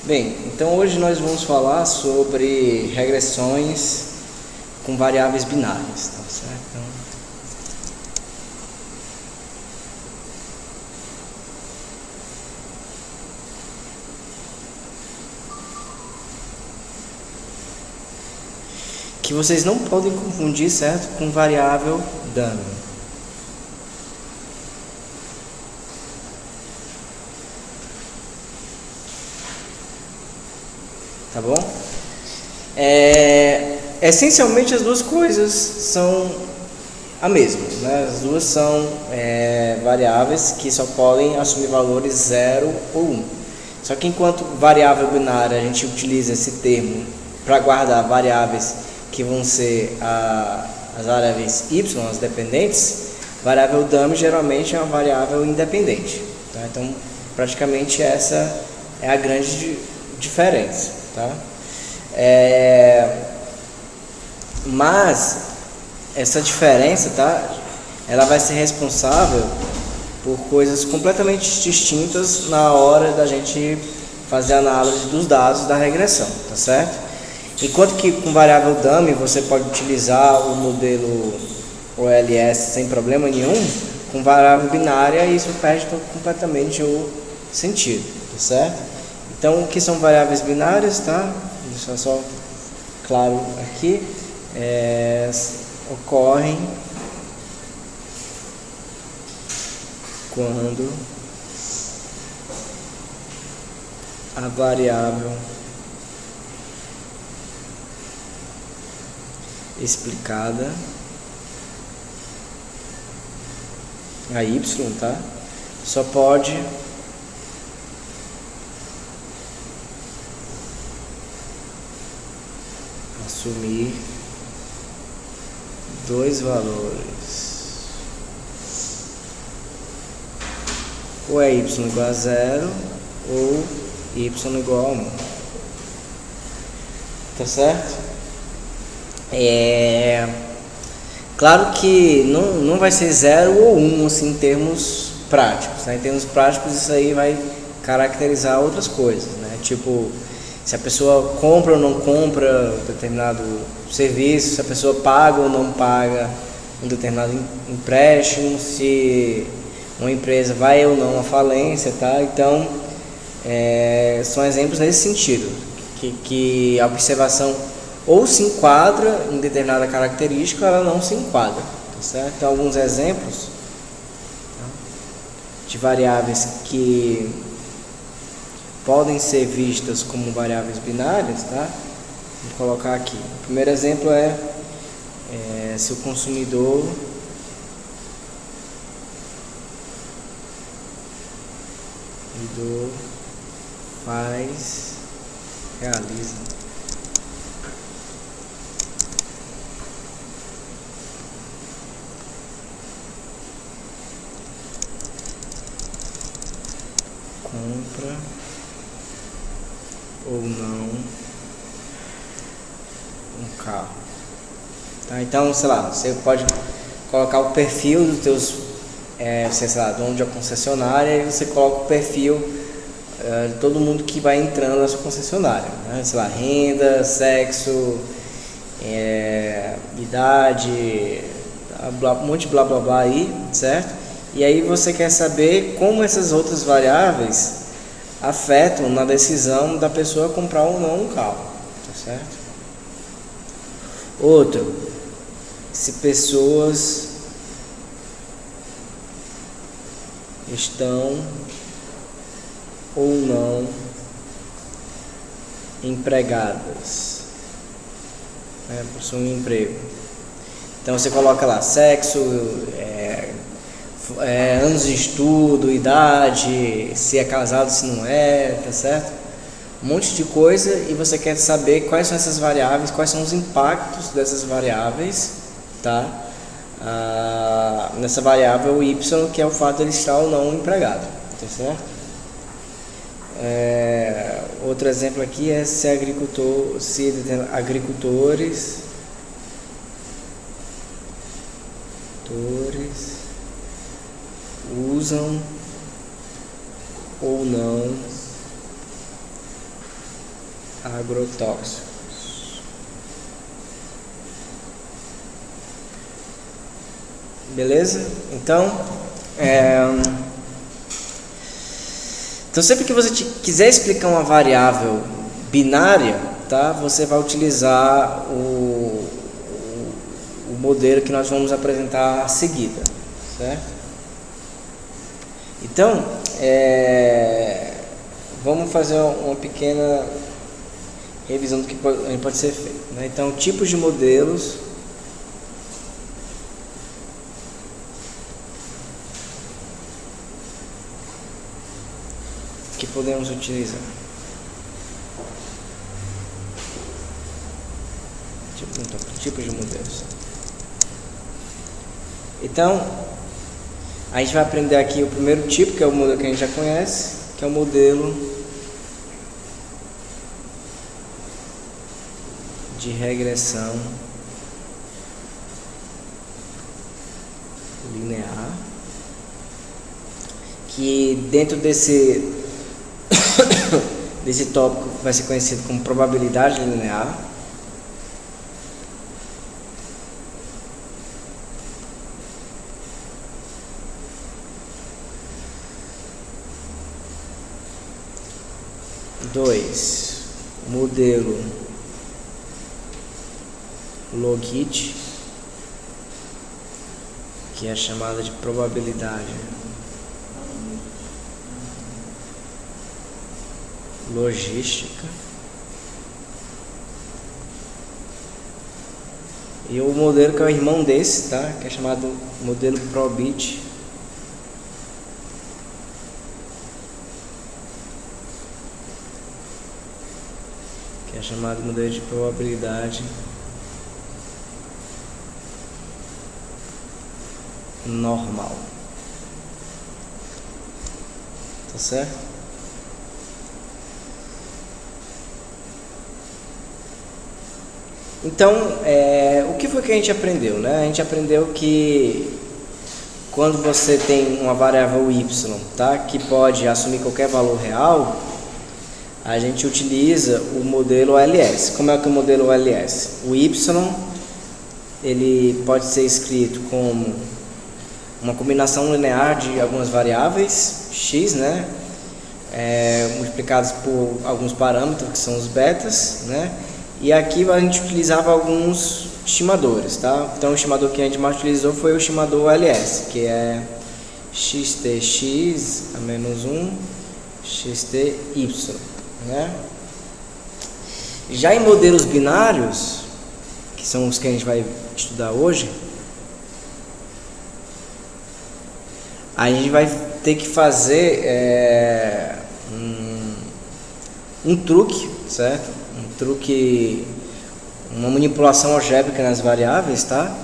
Bem, então hoje nós vamos falar sobre regressões com variáveis binárias, tá certo? Que vocês não podem confundir, certo, com variável dummy. Tá bom? Essencialmente as duas coisas são a mesma, né? As duas são variáveis que só podem assumir valores 0 ou 1. Só que enquanto variável binária a gente utiliza esse termo para guardar variáveis que vão ser as variáveis y, as dependentes, variável dummy geralmente é uma variável independente. Tá? Então praticamente essa é a grande diferença. Tá? Mas essa diferença, tá? Ela vai ser responsável por coisas completamente distintas na hora da gente fazer a análise dos dados da regressão, tá certo? Enquanto que com variável dummy você pode utilizar o modelo OLS sem problema nenhum, com variável binária isso perde completamente o sentido, tá certo? Então, o que são variáveis binárias, tá? Deixa só claro aqui. Ocorrem quando a variável explicada, a y, tá? Só pode assumir dois valores, ou é y igual a 0 ou y igual a 1, tá certo? Claro que não vai ser 0 ou 1 assim, em termos práticos, né? Em termos práticos isso aí vai caracterizar outras coisas, né? Tipo, se a pessoa compra ou não compra determinado serviço, se a pessoa paga ou não paga um determinado empréstimo, se uma empresa vai ou não à falência, tá? Então, são exemplos nesse sentido, que a observação ou se enquadra em determinada característica ou ela não se enquadra, tá certo? Então, alguns exemplos, tá, de variáveis que podem ser vistas como variáveis binárias, tá? Vou colocar aqui. O primeiro exemplo se o consumidor realiza compra ou não um carro, tá? Então, sei lá, você pode colocar o perfil dos teus, sei lá, dono de uma concessionária, e você coloca o perfil de todo mundo que vai entrando na sua concessionária, né? Sei lá, renda, sexo, idade, um monte de blá blá blá aí, certo? E aí você quer saber como essas outras variáveis afetam na decisão da pessoa comprar ou não um carro, tá certo? Outro, se pessoas estão ou não empregadas, né, possuem um emprego. Então você coloca lá sexo, anos de estudo, idade, se é casado, se não é, tá certo? Um monte de coisa, e você quer saber quais são essas variáveis, quais são os impactos dessas variáveis, tá? Nessa variável y, que é o fato de ele estar ou não empregado, tá certo? Outro exemplo aqui é se agricultores usam ou não agrotóxicos. Beleza? Então, sempre que você quiser explicar uma variável binária, tá? Você vai utilizar o modelo que nós vamos apresentar a seguida, certo? Então, vamos fazer uma pequena revisão do que pode ser feito, né? Então, tipos de modelos que podemos utilizar. Tipos de modelos. Então, a gente vai aprender aqui o primeiro tipo, que é o modelo que a gente já conhece, que é o modelo de regressão linear, que dentro desse tópico vai ser conhecido como probabilidade linear. Dois, modelo logit, que é chamada de probabilidade logística. E o modelo que é o irmão desse, tá? Que é chamado modelo probit, que é chamado modelo de probabilidade normal. Tá certo? Então, o que foi que a gente aprendeu, né? A gente aprendeu que quando você tem uma variável y, tá? Que pode assumir qualquer valor real, a gente utiliza o modelo LS. Como é que é o modelo LS? O y, ele pode ser escrito como uma combinação linear de algumas variáveis, x, né? Multiplicadas por alguns parâmetros, que são os betas, né? E aqui a gente utilizava alguns estimadores, tá? Então o estimador que a gente mais utilizou foi o estimador LS, que é xtx a menos 1 xty, né? Já em modelos binários, que são os que a gente vai estudar hoje, a gente vai ter que fazer um truque, certo? Um truque, uma manipulação algébrica nas variáveis, tá?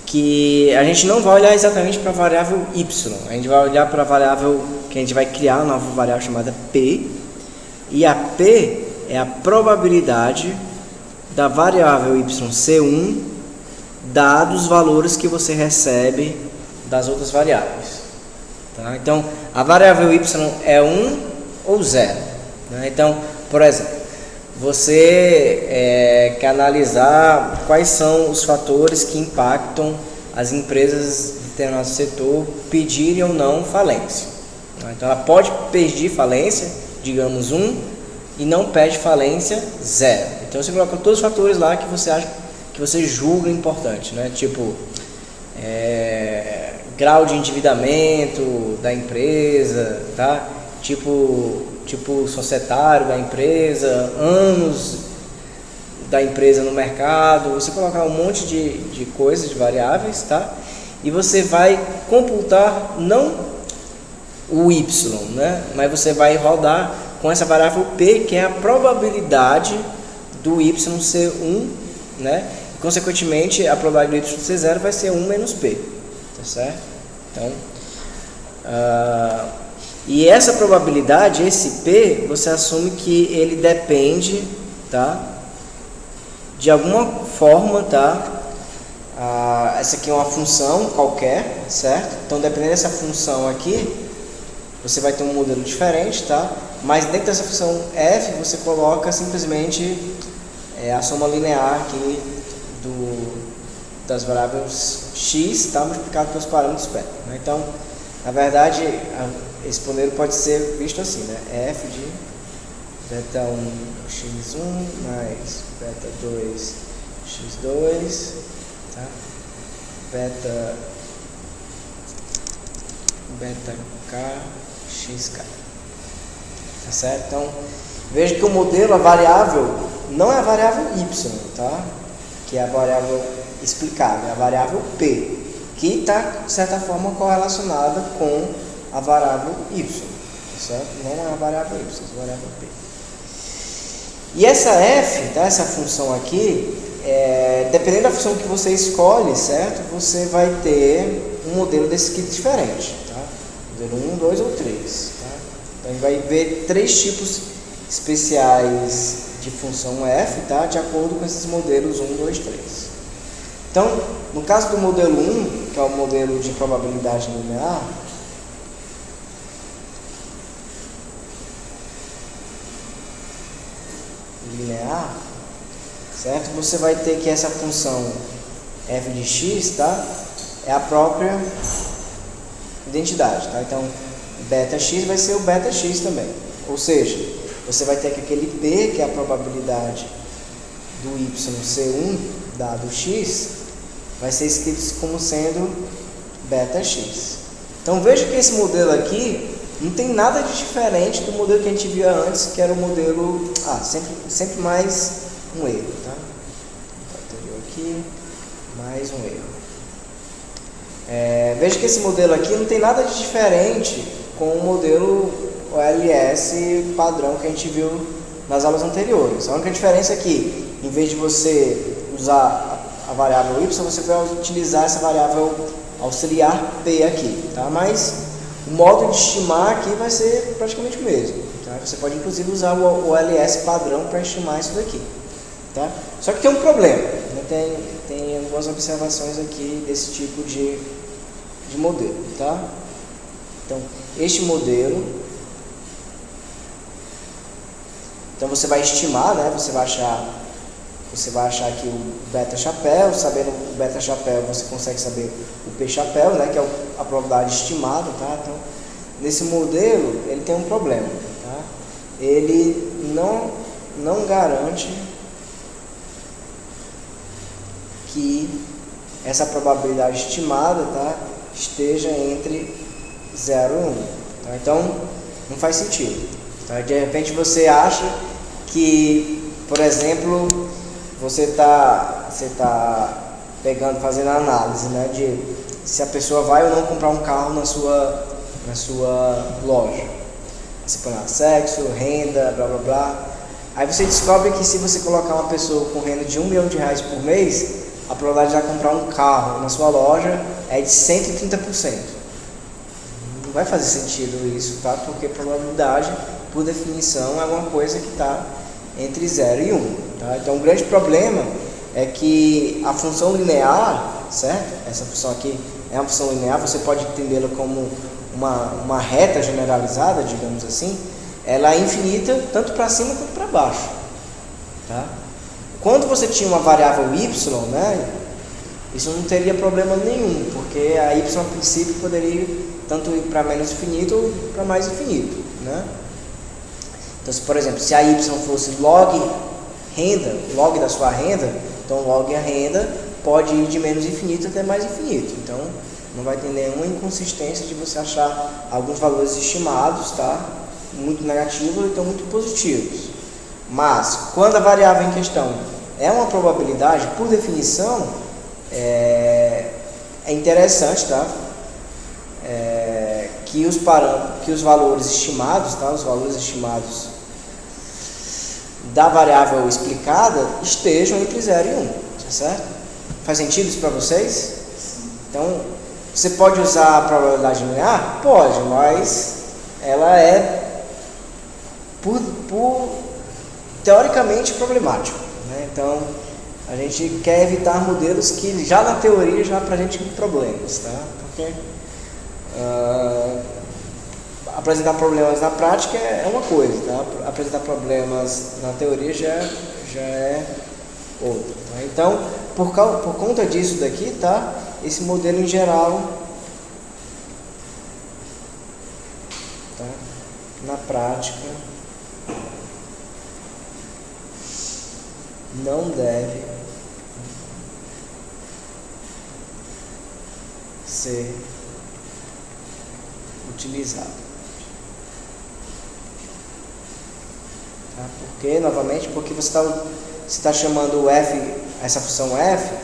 Que a gente não vai olhar exatamente para a variável y, a gente vai olhar para a variável que a gente vai criar, uma nova variável chamada p, e a p é a probabilidade da variável y_c1 dados os valores que você recebe das outras variáveis, tá? Então, a variável y é 1 ou 0, né? Então, por exemplo, você quer analisar quais são os fatores que impactam as empresas de determinado setor pedirem ou não falência. Então ela pode pedir falência, digamos 1, e não pede falência 0. Então você coloca todos os fatores lá que você acha, que você julga importante, né? Tipo grau de endividamento da empresa, tá? Tipo societário da empresa, anos da empresa no mercado. Você colocar um monte de coisas, de variáveis, tá? E você vai computar não o y, né? Mas você vai rodar com essa variável p, que é a probabilidade do y ser 1, né? E, consequentemente, a probabilidade do y ser 0 vai ser 1 menos p, tá certo? Então, e essa probabilidade, esse p, você assume que ele depende, tá? De alguma forma, tá? Essa aqui é uma função qualquer, certo? Então, dependendo dessa função aqui, você vai ter um modelo diferente, tá? Mas dentro dessa função f, você coloca simplesmente a soma linear aqui das variáveis x, tá, multiplicado pelos parâmetros beta, né? Então, na verdade, esse poder pode ser visto assim, né? F de beta 1 x1 mais beta 2 x2, tá? Beta k xk, tá certo? Então, veja que o modelo, a variável, não é a variável y, tá? Que é a variável explicada, é a variável p, que está, de certa forma, correlacionada com a variável y, tá certo? Não é a variável y, é a variável p. E essa f, tá? Essa função aqui, dependendo da função que você escolhe, certo? Você vai ter um modelo desse aqui diferente, tá? Modelo 1, 2 ou 3, tá? Então, a gente vai ver 3 tipos especiais de função f, tá? De acordo com esses modelos 1, 2, 3. Então, no caso do modelo 1, que é o modelo de probabilidade linear, certo? Você vai ter que essa função f de x, tá? É a própria identidade, tá? Então, beta x vai ser o beta x também. Ou seja, você vai ter que aquele p, que é a probabilidade do y ser 1 dado x, vai ser escrito como sendo beta x. Então, veja que esse modelo aqui não tem nada de diferente do modelo que a gente via antes, que era o modelo... sempre mais um erro, tá? Anterior aqui, mais um erro. Veja que esse modelo aqui não tem nada de diferente com o modelo OLS padrão que a gente viu nas aulas anteriores. A única diferença é que, em vez de você usar a variável y, você vai utilizar essa variável auxiliar p aqui, tá? Mas o modo de estimar aqui vai ser praticamente o mesmo, tá? Você pode inclusive usar o OLS padrão para estimar isso daqui, tá? Só que tem um problema, né? Tem algumas observações aqui desse tipo de modelo, tá? Então, este modelo, então você vai estimar, né? Você vai achar aqui o beta chapéu. Sabendo o beta chapéu, você consegue saber o p chapéu, né? Que é a probabilidade estimada, tá? Então, nesse modelo, ele tem um problema, tá? Ele não garante que essa probabilidade estimada, tá, esteja entre 0 e 1, tá? Então, não faz sentido, tá? De repente você acha que, por exemplo, você está fazendo a análise, né, de se a pessoa vai ou não comprar um carro na sua loja. Você põe lá sexo, renda, blá blá blá. Aí você descobre que se você colocar uma pessoa com renda de R$1 milhão por mês, a probabilidade de ela comprar um carro na sua loja é de 130%. Não vai fazer sentido isso, tá? Porque probabilidade, por definição, é uma coisa que está entre 0 e 1. Tá? Então, o grande problema é que a função linear, certo? Essa função aqui é uma função linear, você pode entendê-la como uma reta generalizada, digamos assim. Ela é infinita, tanto para cima quanto para baixo. Tá? Quando você tinha uma variável y, né, isso não teria problema nenhum, porque a y, a princípio, poderia tanto ir para menos infinito ou para mais infinito. Né? Então, por exemplo, se a y fosse log renda, log da sua renda, então log a renda pode ir de menos infinito até mais infinito. Então, não vai ter nenhuma inconsistência de você achar alguns valores estimados, tá, muito negativos ou então muito positivos. Mas, quando a variável em questão é uma probabilidade, por definição, é interessante, tá, que os valores estimados, tá, os valores estimados da variável explicada estejam entre 0 e 1, tá certo? Faz sentido isso para vocês? Então, você pode usar a probabilidade linear? Pode, mas ela é teoricamente problemática, né? Então, a gente quer evitar modelos que já na teoria já apresentem problemas, tá? Porque apresentar problemas na prática é uma coisa, tá? Apresentar problemas na teoria já é outra. Tá? Então, por conta disso daqui, tá? Esse modelo em geral, tá? Na prática, não deve ser utilizado. Tá? Porque, novamente, porque você está chamando o f, essa função f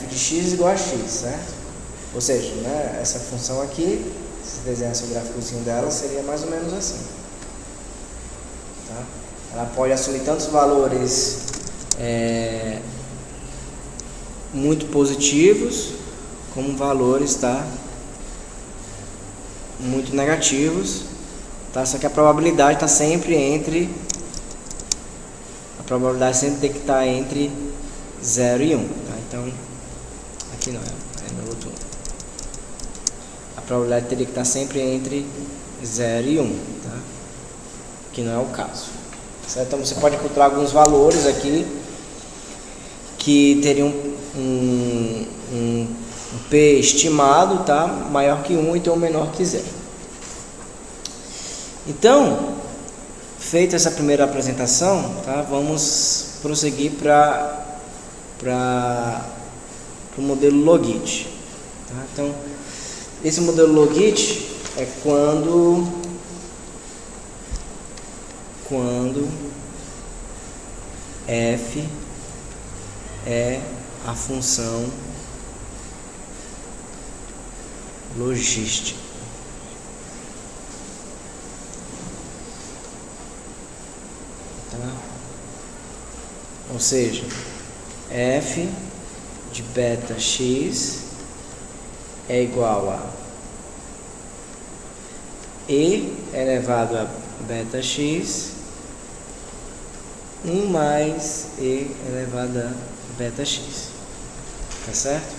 de x igual a x, certo? Ou seja, né, essa função aqui, se você desenhasse o gráficozinho dela, seria mais ou menos assim. Tá? Ela pode assumir tantos valores muito positivos, como valores, tá, muito negativos, tá? Só que a probabilidade está sempre entre, a probabilidade sempre tem que estar entre 0 e 1, tá? Então, aqui não é no outro. A probabilidade teria que estar sempre entre 0 e 1, tá? Que não é o caso, certo? Então você pode encontrar alguns valores aqui que teriam um P estimado, tá, maior que 1, então menor que 0. Então, feita essa primeira apresentação, tá, vamos prosseguir para o modelo Logit. Tá? Então, esse modelo Logit é quando f é a função logística. Tá? Ou seja, f de beta x é igual a e elevado a beta x 1 mais e elevado a beta x. Tá certo?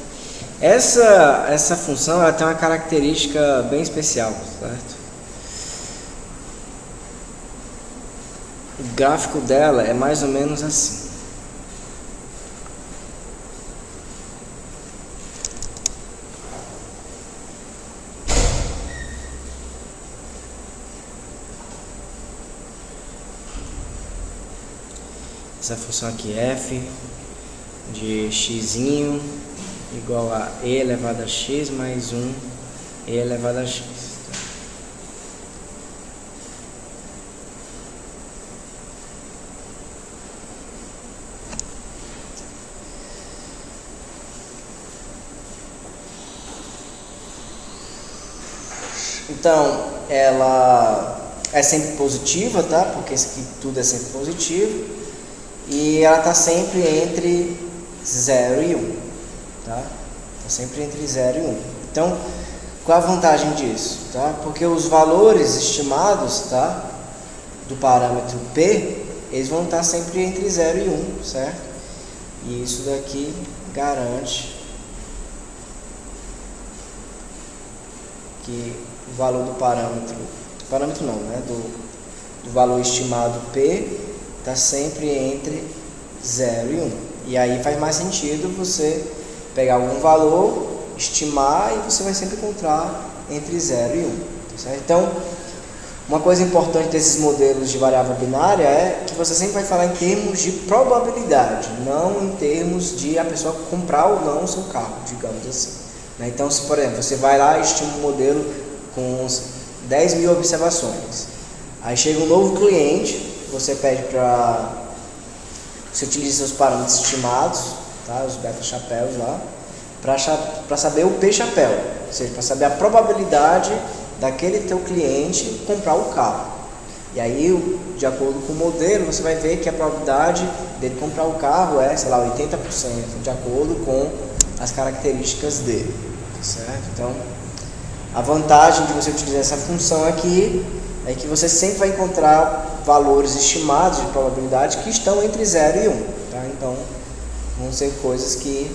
Essa função ela tem uma característica bem especial, certo? O gráfico dela é mais ou menos assim. Essa função aqui, f de x igual a e elevado a x mais 1 e elevado a x. Então, ela é sempre positiva, tá? Porque isso aqui tudo é sempre positivo. E ela está sempre entre 0 e 1, tá? Está sempre entre 0 e 1. Então, qual a vantagem disso, tá? Porque os valores estimados, tá, do parâmetro P, eles vão estar sempre entre 0 e 1, certo? E isso daqui garante que o valor do parâmetro não, né? Do valor estimado P está sempre entre 0 e 1. E aí faz mais sentido você pegar algum valor, estimar, e você vai sempre encontrar entre 0 e 1. Certo? Então, uma coisa importante desses modelos de variável binária é que você sempre vai falar em termos de probabilidade, não em termos de a pessoa comprar ou não o seu carro, digamos assim. Então, se por exemplo, você vai lá e estima um modelo com 10 mil observações, aí chega um novo cliente, você pede para você utilize seus parâmetros estimados, tá? Os beta chapéus lá, para saber o P chapéu, ou seja, para saber a probabilidade daquele teu cliente comprar o carro. E aí, de acordo com o modelo, você vai ver que a probabilidade dele comprar o carro é, sei lá, 80%, de acordo com as características dele, certo? Então, a vantagem de você utilizar essa função aqui é que você sempre vai encontrar valores estimados de probabilidade que estão entre 0 e 1, tá? Então, vão ser coisas que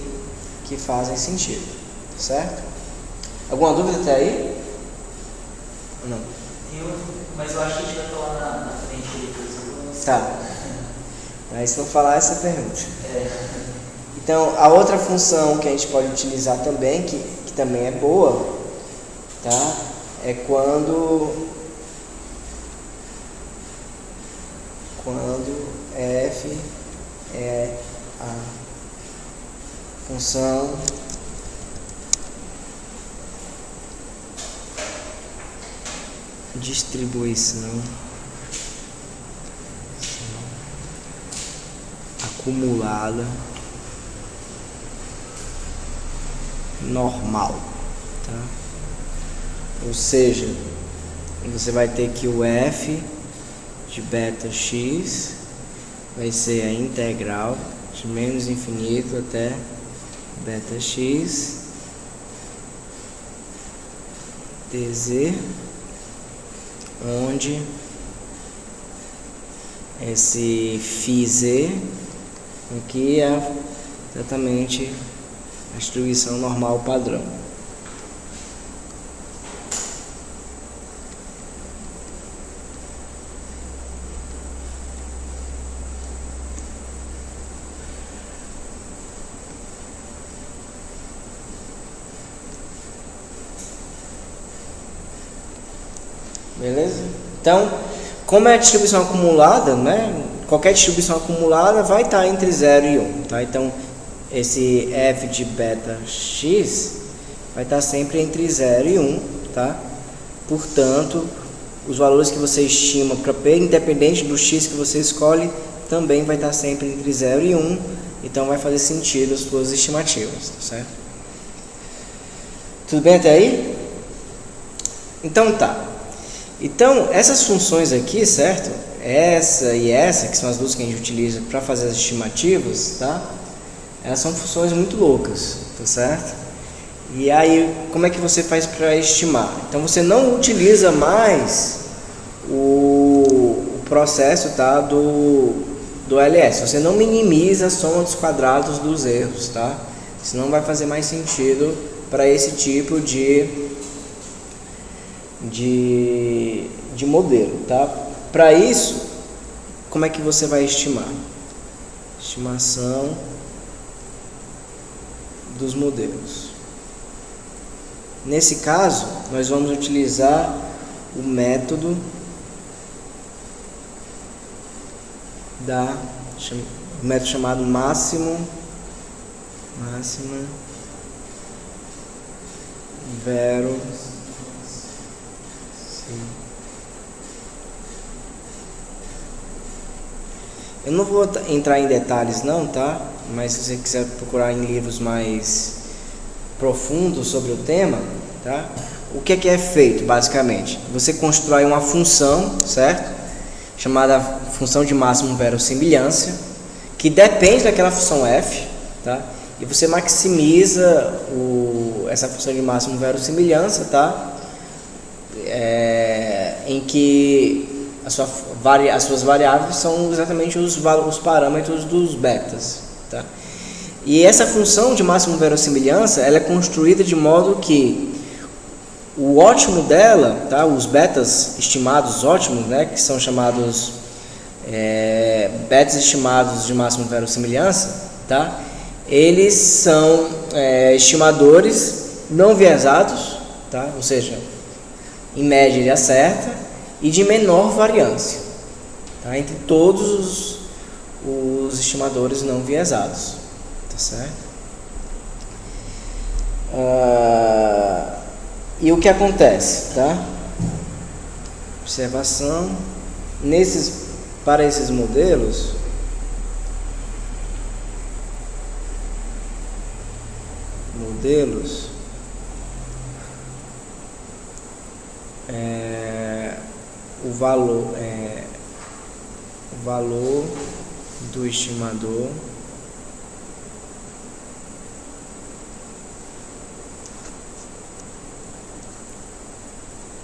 fazem sentido, certo? Alguma dúvida até aí? Não. Mas eu acho que a gente vai falar na frente depois. Tá. Aí se for falar essa pergunta. É. Então, a outra função que a gente pode utilizar também, que também é boa, tá? É quando f é a função distribuição acumulada normal, tá? Ou seja, você vai ter que o f de beta x vai ser a integral de menos infinito até beta x dz, onde esse φz aqui é exatamente a distribuição normal padrão. Beleza? Então, como é a distribuição acumulada, né? Qualquer distribuição acumulada vai estar entre 0 e 1, tá? Então, esse f de beta x vai estar sempre entre 0 e 1, tá? Portanto, os valores que você estima para p, independente do x que você escolhe, também vai estar sempre entre 0 e 1, então vai fazer sentido as suas estimativas, tá certo? Tudo bem até aí? Então tá. Então, essas funções aqui, certo? Essa e essa, que são as duas que a gente utiliza para fazer as estimativas, tá? Elas são funções muito loucas, tá certo? E aí, como é que você faz para estimar? Então, você não utiliza mais o processo, tá? do LS. Você não minimiza a soma dos quadrados dos erros, tá? Isso não vai fazer mais sentido para esse tipo de modelo, tá? Para isso, como é que você vai estimar? Estimação dos modelos. Nesse caso, nós vamos utilizar o método chamado máxima vero. Eu não vou entrar em detalhes não, tá? Mas se você quiser procurar em livros mais profundos sobre o tema, tá? O que é feito basicamente? Você constrói uma função, certo? Chamada função de máximo verossimilhança, que depende daquela função f, tá? E você maximiza essa função de máximo verossimilhança, tá? Em que as suas variáveis são exatamente os parâmetros dos betas, tá? E essa função de máximo verossimilhança, ela é construída de modo que o ótimo dela, tá? Os betas estimados ótimos, né? Que são chamados betas estimados de máximo verossimilhança, tá? Eles são estimadores não viesados, tá? Ou seja, em média ele acerta, e de menor variância, tá? Entre todos os estimadores não viesados, tá certo? E o que acontece, tá? Observação, para esses modelos, o valor do estimador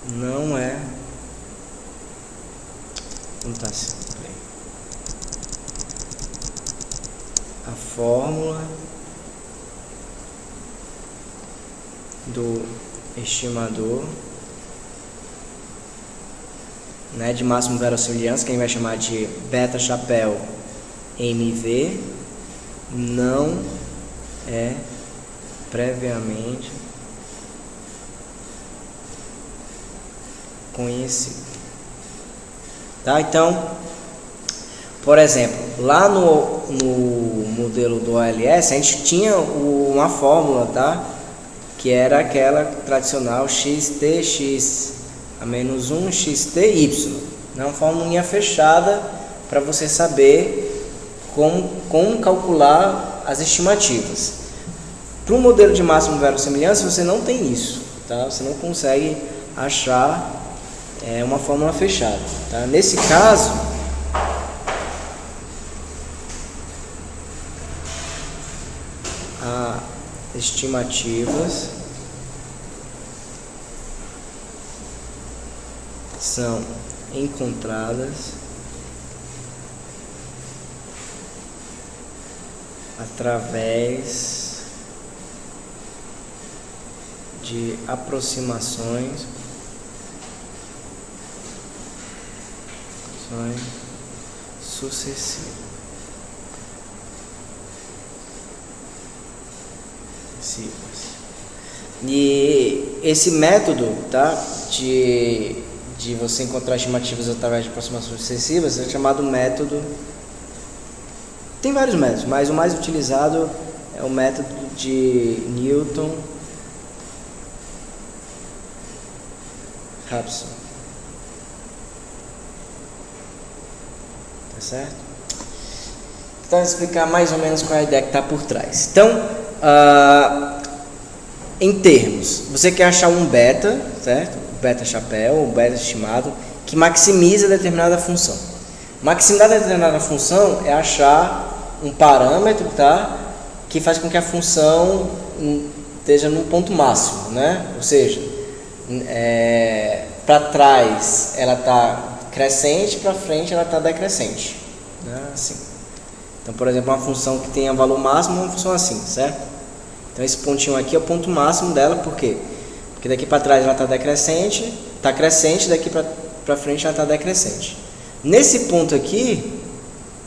não é a fórmula do estimador né, de máximo verossimilhança, que a gente vai chamar de beta chapéu MV, não é previamente conhecido. Tá? Então, por exemplo, lá no modelo do OLS, a gente tinha uma fórmula, tá? Que era aquela tradicional XTX a menos 1 XTY. É uma fórmula fechada para você saber como calcular as estimativas. Para o modelo de máximo verossimilhança, você não tem isso, tá? Você não consegue achar uma fórmula fechada, tá? Nesse caso, estimativas são encontradas através de aproximações sucessivas. E esse método, tá, de você encontrar estimativas através de aproximações sucessivas é chamado método. Tem vários métodos, mas o mais utilizado é o método de Newton-Raphson. Tá certo? Então, vou explicar mais ou menos qual é a ideia que está por trás. Então, em termos, você quer achar um beta, certo? Beta chapéu, o beta estimado, que maximiza determinada função. Maximizar determinada função é achar um parâmetro, tá? Que faz com que a função esteja no ponto máximo, né? Ou seja, para trás ela está crescente, para frente ela está decrescente, né? Assim. Então, por exemplo, uma função que tenha valor máximo é uma função assim, certo? Então esse pontinho aqui é o ponto máximo dela, por quê? Porque daqui para trás ela está decrescente, está crescente, daqui para frente ela está decrescente. Nesse ponto aqui,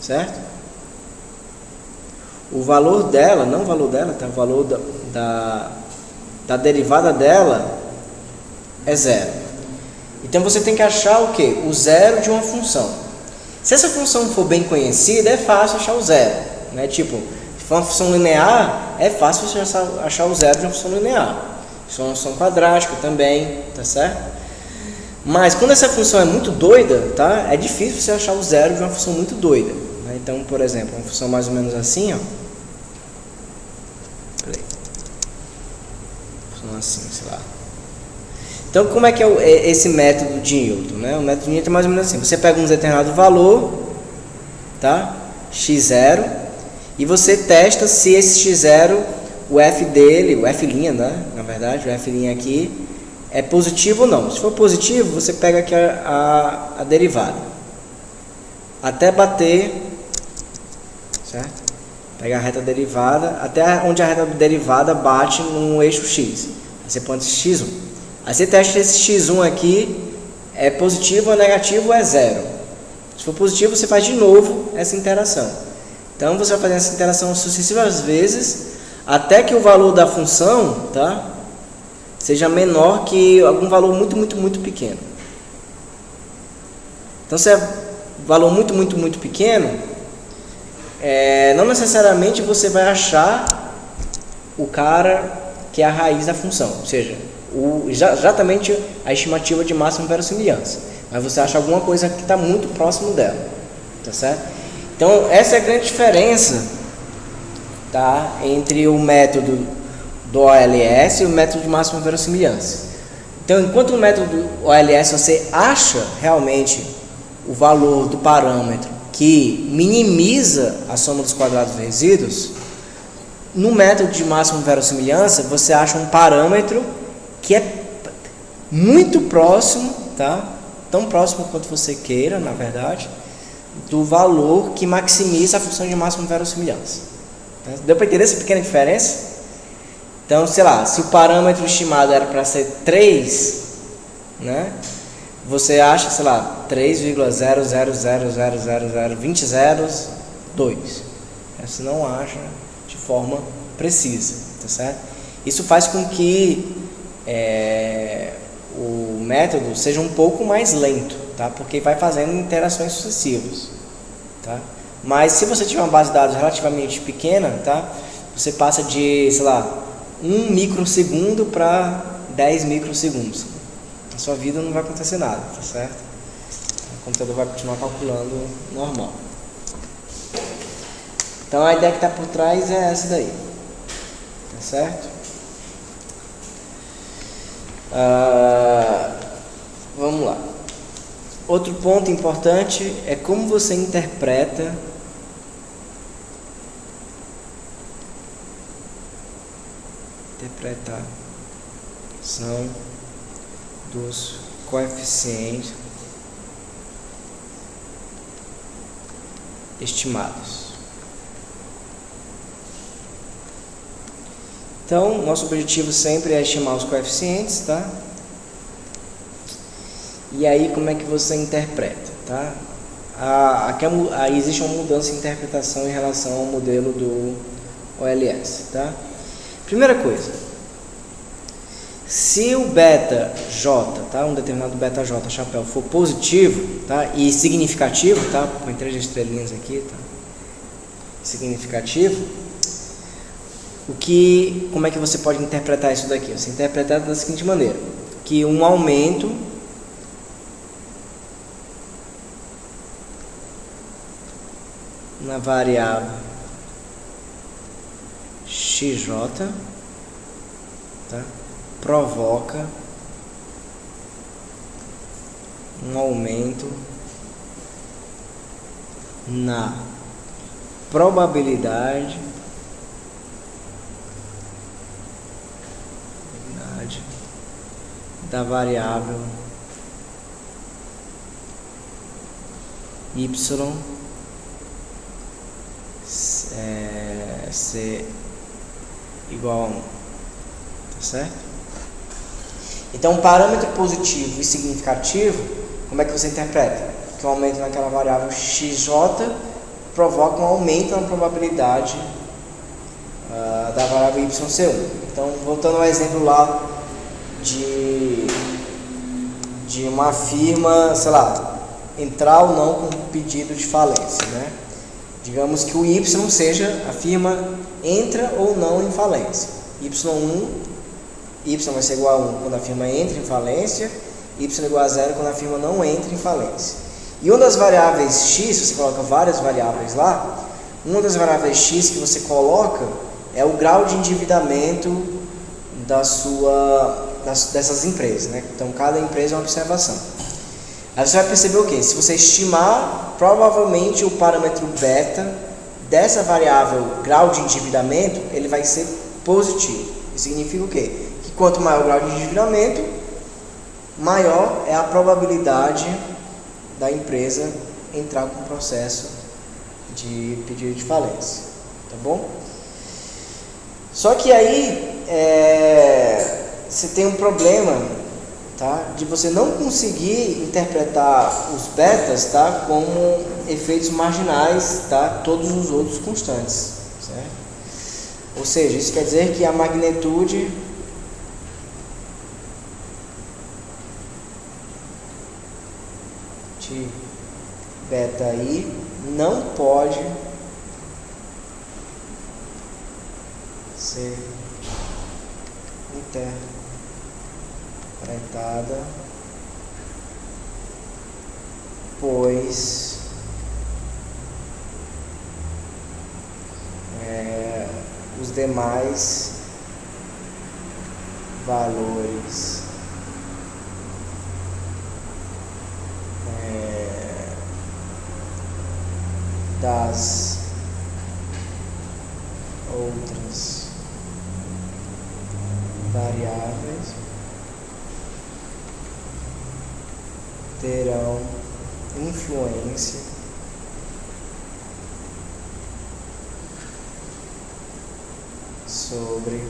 certo? O valor dela, não o valor dela, tá? O valor da derivada dela é zero. Então você tem que achar o quê? O zero de uma função. Se essa função for bem conhecida, é fácil achar o zero, né? Tipo, se for uma função linear, é fácil você achar o zero de uma função linear. Se for uma função quadrática também, tá certo? Mas quando essa função é muito doida, tá? É difícil você achar o zero de uma função muito doida, né? Então, por exemplo, uma função mais ou menos assim, ó. Função assim, sei lá. Então, como é que é esse método de Newton, né? O método de Newton é mais ou menos assim. Você pega um determinado valor, tá? x0, e você testa se esse x0, o f dele, o f', né? Na verdade, o f' aqui é positivo ou não. Se for positivo, você pega aqui a derivada até bater, certo? Pega a reta derivada até onde a reta derivada bate no eixo x. Aí você põe x1. Aí você testa esse x1 aqui é positivo ou negativo ou é zero. Se for positivo, você faz de novo essa interação. Então você vai fazer essa interação sucessivas vezes até que o valor da função, tá, seja menor que algum valor muito pequeno. Então, se é valor muito pequeno, não necessariamente você vai achar o cara que é a raiz da função, ou seja, exatamente a estimativa de máxima verossimilhança, mas você acha alguma coisa que está muito próximo dela, tá certo? Então, essa é a grande diferença, tá, entre o método do OLS e o método de máxima verossimilhança. Então, enquanto no método OLS você acha realmente o valor do parâmetro que minimiza a soma dos quadrados dos resíduos, no método de máxima verossimilhança você acha um parâmetro que é muito próximo, tá? Tão próximo quanto você queira, na verdade, do valor que maximiza a função de máxima verossimilhança. Tá? Deu para entender essa pequena diferença? Então, sei lá, se o parâmetro estimado era para ser 3, né? Você acha, sei lá, 3,0000020 zeros 2. Você não acha de forma precisa, tá certo? Isso faz com que o método seja um pouco mais lento, tá? Porque vai fazendo interações sucessivas, tá? Mas se você tiver uma base de dados relativamente pequena, tá? Você passa de, sei lá, 1 microsegundo para 10 microsegundos. Na sua vida não vai acontecer nada, tá certo? O computador vai continuar calculando normal. Então a ideia que está por trás é essa daí, tá certo? Vamos lá. Outro ponto importante é como você interpreta interpretação dos coeficientes estimados. Então, nosso objetivo sempre é estimar os coeficientes, tá? E aí, como é que você interpreta, tá? Aí existe uma mudança de interpretação em relação ao modelo do OLS, tá? Primeira coisa, se o beta J, tá? Um determinado beta J chapéu for positivo, tá? E significativo, tá? Põe 3 estrelinhas aqui, tá? Significativo. Como é que você pode interpretar isso daqui? Você interpreta da seguinte maneira, que um aumento na variável xj, tá? Provoca um aumento na probabilidade da variável y ser igual a 1, tá certo? Então, um parâmetro positivo e significativo, como é que você interpreta? Que um aumento naquela variável xj provoca um aumento na probabilidade da variável y ser 1. Então, voltando ao exemplo lá de uma firma, sei lá, entrar ou não com pedido de falência, né? Digamos que o Y seja a firma entra ou não em falência. Y vai ser igual a 1 quando a firma entra em falência, Y igual a 0 quando a firma não entra em falência. E uma das variáveis x, você coloca várias variáveis lá, uma das variáveis x que você coloca é o grau de endividamento dessas empresas, né? Então cada empresa é uma observação. Aí você vai perceber o que? Se você estimar, provavelmente o parâmetro beta dessa variável grau de endividamento, ele vai ser positivo. Isso significa o quê? Que quanto maior o grau de endividamento, maior é a probabilidade da empresa entrar com o processo de pedido de falência, tá bom? Só que aí você tem um problema, tá? De você não conseguir interpretar os betas, tá? Como efeitos marginais, tá? Todos os outros constantes, certo? Ou seja, isso quer dizer que a magnitude de beta i não pode ser interpretada, pois os demais valores das outras variáveis terão influência sobre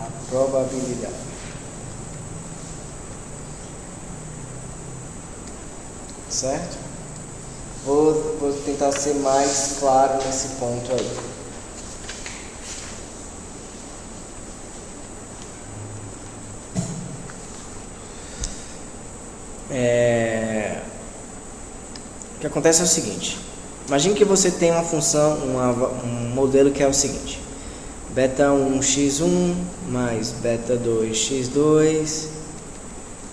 a probabilidade. certo? Vou tentar ser mais claro nesse ponto aí. O que acontece é o seguinte: imagine que você tem uma função, um modelo que é o seguinte: beta 1 x1 mais beta 2 x2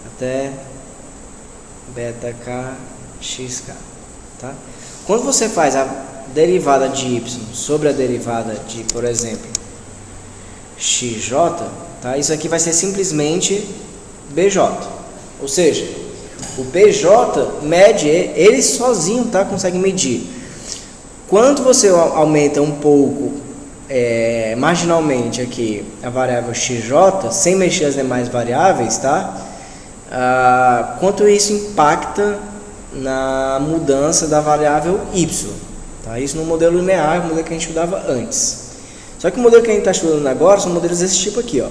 até beta k xk, tá? Quando você faz a derivada de y sobre a derivada de, por exemplo, xj, tá? Isso aqui vai ser simplesmente bj, ou seja, o bj mede ele sozinho, tá? Consegue medir. Quando você aumenta um pouco marginalmente aqui a variável xj, sem mexer as demais variáveis, tá? Quanto isso impacta na mudança da variável y, tá? Isso no modelo linear, o modelo que a gente estudava antes. Só que o modelo que a gente está estudando agora são modelos desse tipo aqui, ó.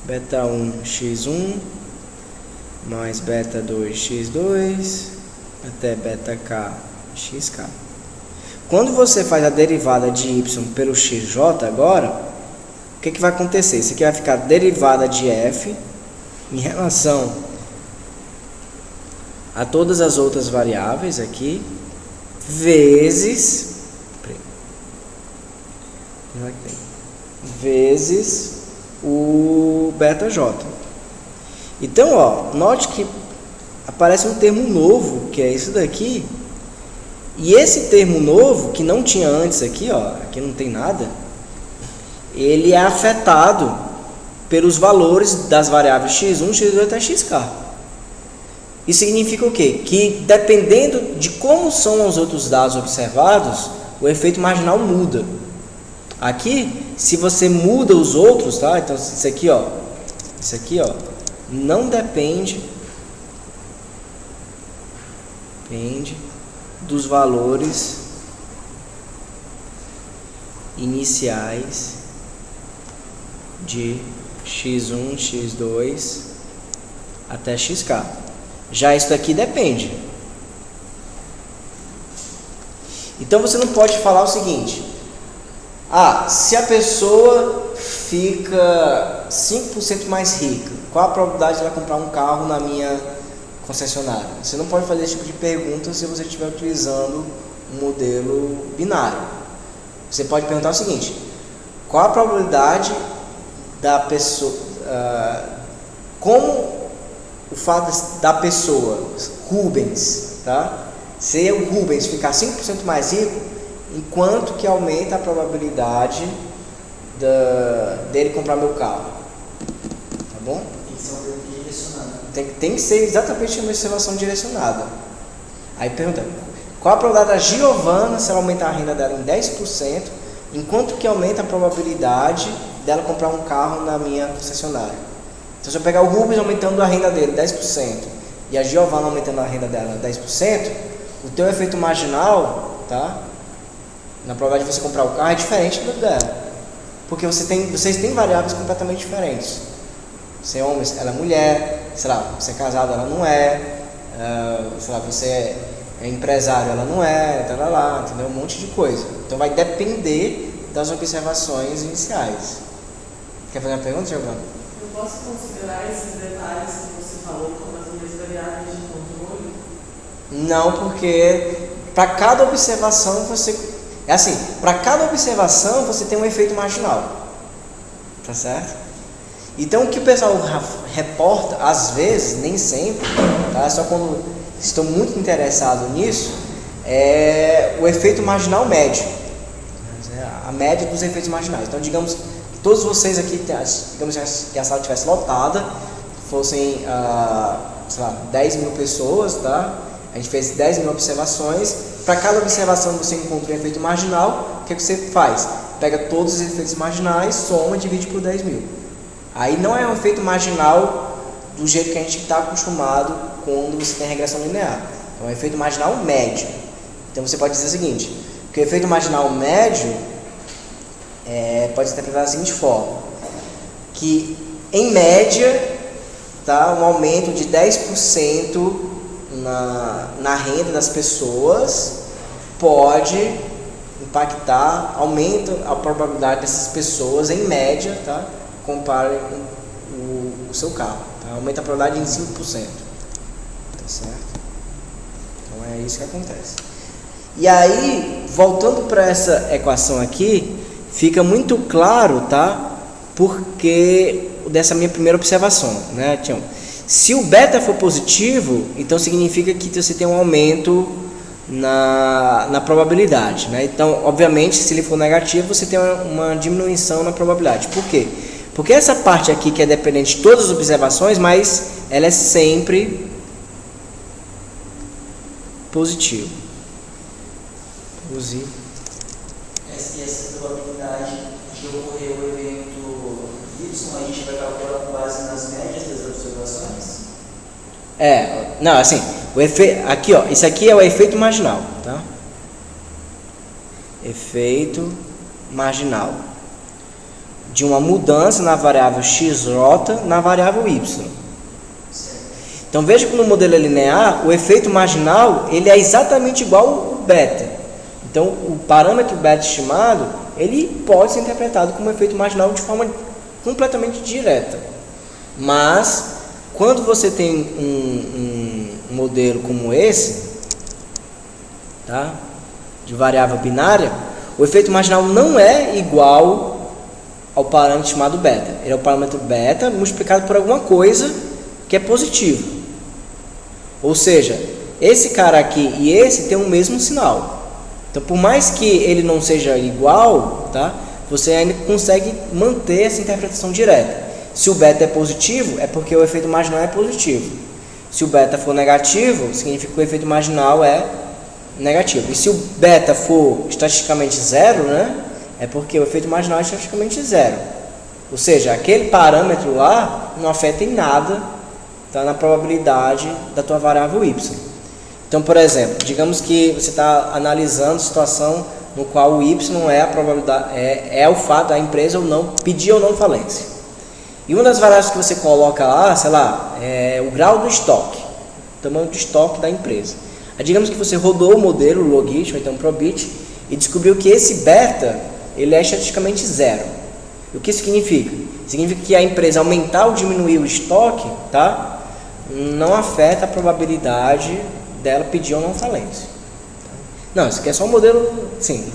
Beta 1 x1 mais beta 2 x2 até beta k xk. Quando você faz a derivada de y pelo xj agora, o que vai acontecer? Isso aqui vai ficar derivada de f em relação a todas as outras variáveis aqui, vezes o beta j. Então, ó, note que aparece um termo novo, que é isso daqui, e esse termo novo, que não tinha antes aqui, ó, aqui não tem nada, ele é afetado pelos valores das variáveis x1, x2 até xk. Isso significa o quê? Que dependendo de como são os outros dados observados, o efeito marginal muda. Aqui, se você muda os outros, tá? Então isso aqui, ó, não depende dos valores iniciais de x1, x2 até xk. Já isso daqui depende. Então você não pode falar o seguinte: se a pessoa fica 5% mais rica, qual a probabilidade de ela comprar um carro na minha concessionária? Você não pode fazer esse tipo de pergunta se você estiver utilizando um modelo binário. Você pode perguntar o seguinte: qual a probabilidade da pessoa, como o fato da pessoa, Rubens, tá? Se o Rubens ficar 5% mais rico, enquanto que aumenta a probabilidade dele comprar meu carro, tá bom? Tem que ser uma pergunta direcionada. Tem que ser exatamente uma observação direcionada. Aí pergunta: qual a probabilidade da Giovana se ela aumentar a renda dela em 10%, enquanto que aumenta a probabilidade dela comprar um carro na minha concessionária? Então, se eu pegar o Rubens aumentando a renda dele 10% e a Giovana aumentando a renda dela 10%, o teu efeito marginal, tá? Na probabilidade de você comprar o carro é diferente do dela. Porque vocês têm variáveis completamente diferentes. Você é homem, ela é mulher, sei lá, você é casado, ela não é, sei lá, você é empresário, ela não é, tá lá, entendeu? Um monte de coisa. Então vai depender das observações iniciais. Quer fazer uma pergunta, Giovana? Eu posso considerar esses detalhes que você falou como as minhas variáveis de controle? Não, porque para cada observação para cada observação você tem um efeito marginal, tá certo? Então o que o pessoal reporta, às vezes, nem sempre, tá? Só quando estou muito interessado nisso, é o efeito marginal médio, a média dos efeitos marginais. Então digamos que todos vocês aqui, digamos que a sala estivesse lotada, fossem, sei lá, 10 mil pessoas, tá? A gente fez 10 mil observações. Para cada observação você encontra um efeito marginal. O que você faz? Pega todos os efeitos marginais, soma e divide por 10 mil. Aí não é um efeito marginal do jeito que a gente está acostumado quando você tem regressão linear. É um efeito marginal médio. Então você pode dizer o seguinte: que o efeito marginal médio pode ser interpretado da seguinte forma: que em média, tá, um aumento de 10% na renda das pessoas pode impactar, aumenta a probabilidade dessas pessoas, em média, tá, comprarem o seu carro. Tá? Aumenta a probabilidade em 5%. Tá certo? Então é isso que acontece. E aí, voltando para essa equação aqui, fica muito claro, tá? Porque dessa minha primeira observação, né, Tião? Se o beta for positivo, então significa que você tem um aumento na probabilidade, né? Então, obviamente, se ele for negativo, você tem uma diminuição na probabilidade. Por quê? Porque essa parte aqui que é dependente de todas as observações, mas ela é sempre positiva. E essa probabilidade de ocorrer o evento Y, a gente vai calcular com base nas médias das observações? Não, assim, o efeito aqui, ó, isso aqui é o efeito marginal, tá? Efeito marginal de uma mudança na variável xj na variável y. Então veja que no modelo linear o efeito marginal ele é exatamente igual ao beta. Então o parâmetro beta estimado ele pode ser interpretado como efeito marginal de forma completamente direta. Mas quando você tem um modelo como esse, tá, de variável binária, o efeito marginal não é igual ao parâmetro chamado beta. Ele é o parâmetro beta multiplicado por alguma coisa que é positivo. Ou seja, esse cara aqui e esse tem o mesmo sinal. Então, por mais que ele não seja igual, tá, você ainda consegue manter essa interpretação direta. Se o beta é positivo, é porque o efeito marginal é positivo. Se o beta for negativo, significa que o efeito marginal é negativo. E se o beta for estatisticamente zero, né, é porque o efeito marginal é estatisticamente zero. Ou seja, aquele parâmetro lá não afeta em nada, tá, na probabilidade da tua variável y. Então, por exemplo, digamos que você está analisando a situação no qual o y é a probabilidade, é o fato da empresa ou não pedir ou não falência. E uma das variáveis que você coloca lá, sei lá, é o grau do estoque, o tamanho do estoque da empresa. Aí, digamos que você rodou o modelo, o logit, ou então o probit, e descobriu que esse beta, ele é estatisticamente zero. E o que isso significa? Significa que a empresa aumentar ou diminuir o estoque, tá, não afeta a probabilidade dela pedir ou não falência. Não, isso aqui é só um modelo, sim,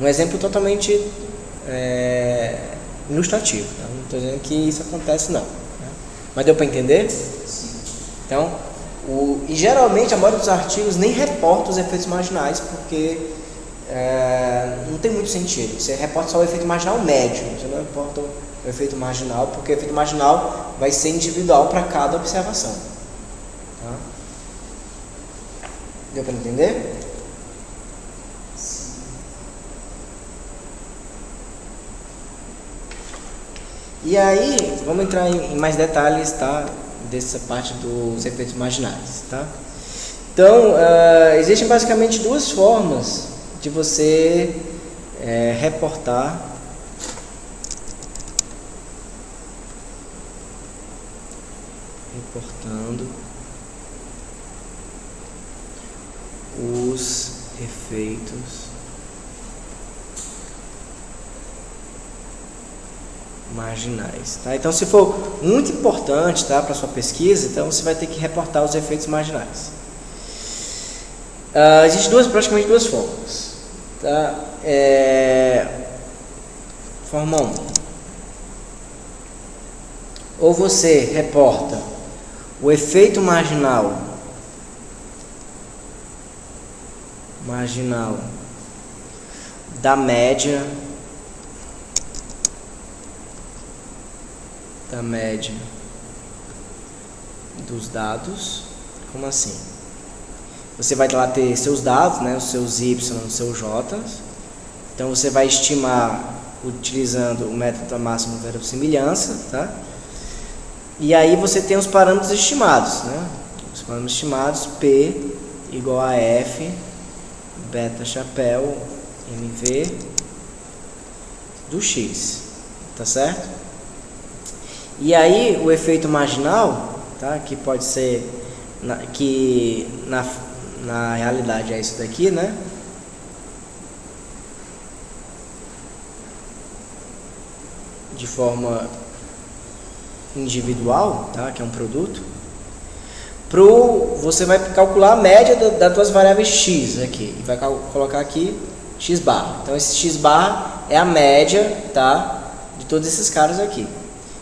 um exemplo totalmente ilustrativo. Tá? Não estou dizendo que isso acontece, não. Tá? Mas deu para entender? Sim. Então, e geralmente a maioria dos artigos nem reporta os efeitos marginais, porque não tem muito sentido. Você reporta só o efeito marginal médio, você não reporta o efeito marginal, porque o efeito marginal vai ser individual para cada observação. Tá? Deu para entender? Sim. E aí, vamos entrar em mais detalhes, tá, dessa parte dos efeitos marginais, tá? Então, existem basicamente duas formas de você reportando os efeitos marginais, tá? Então, se for muito importante, tá, para sua pesquisa, então você vai ter que reportar os efeitos marginais. Existem praticamente duas formas, tá? Forma 1. Ou você reporta o efeito marginal da média dos dados. Como assim? Você vai lá ter seus dados, né, os seus y, os seus j. Então você vai estimar utilizando o método da máxima verossimilhança, tá? E aí você tem os parâmetros estimados, né? Os parâmetros estimados, P igual a F beta chapéu MV do X, tá certo? E aí o efeito marginal, tá, que pode ser que na realidade é isso daqui, né? De forma individual, tá? Que é um produto. Você vai calcular a média das tuas variáveis x aqui e vai colocar aqui x barra. Então esse x barra é a média, tá? De todos esses caras aqui.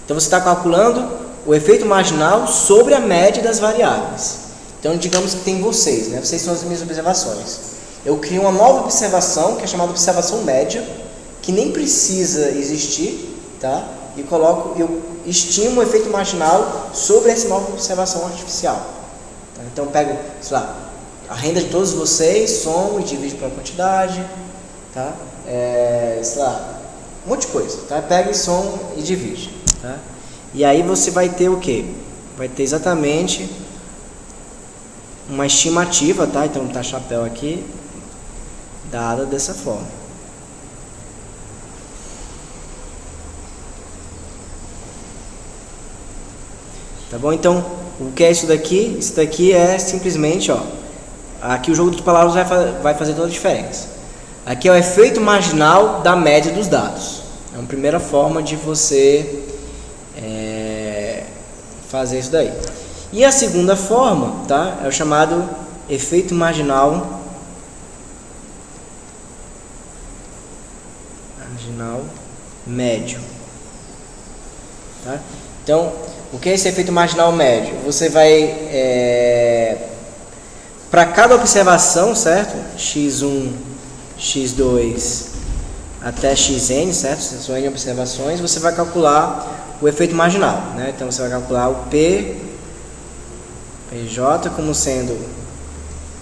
Então você está calculando o efeito marginal sobre a média das variáveis. Então digamos que tem vocês, né? Vocês são as minhas observações. Eu crio uma nova observação que é chamada observação média, que nem precisa existir. Tá? E eu estimo o efeito marginal sobre essa nova observação artificial. Tá? Então eu pego, sei lá, a renda de todos vocês, somo e divido pela quantidade, tá? Sei lá, um monte de coisa, tá? Pega e somo e divide, tá? E aí você vai ter o quê? Vai ter exatamente uma estimativa, tá? Então tá chapéu aqui, dada dessa forma. Tá bom? Então, o que é isso daqui? Isso daqui é simplesmente, ó, aqui o jogo de palavras vai fazer toda a diferença. Aqui é o efeito marginal da média dos dados. É uma primeira forma de você fazer isso daí. E a segunda forma, tá? É o chamado efeito marginal médio. Tá? Então, o que é esse efeito marginal médio? Você vai, para cada observação, certo? x1, x2 até xn, certo? São n observações, você vai calcular o efeito marginal, né? Então você vai calcular o PJ como sendo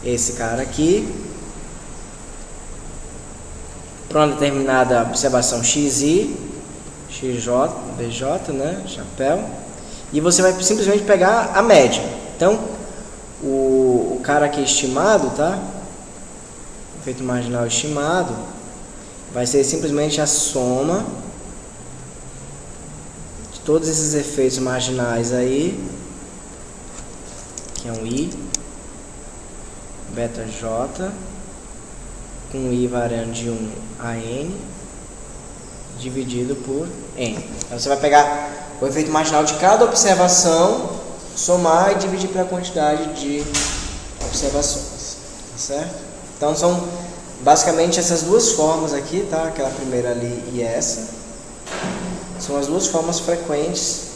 esse cara aqui, para uma determinada observação xi, xj, bj, né? Chapéu. E você vai simplesmente pegar a média. Então, o cara aqui estimado, tá? O efeito marginal estimado vai ser simplesmente a soma de todos esses efeitos marginais aí, que é um I, beta J, com I variando de 1 a N, dividido por N. Então você vai pegar o efeito marginal de cada observação, somar e dividir pela quantidade de observações, tá certo? Então são basicamente essas duas formas aqui, tá? Aquela primeira ali e essa. São as duas formas frequentes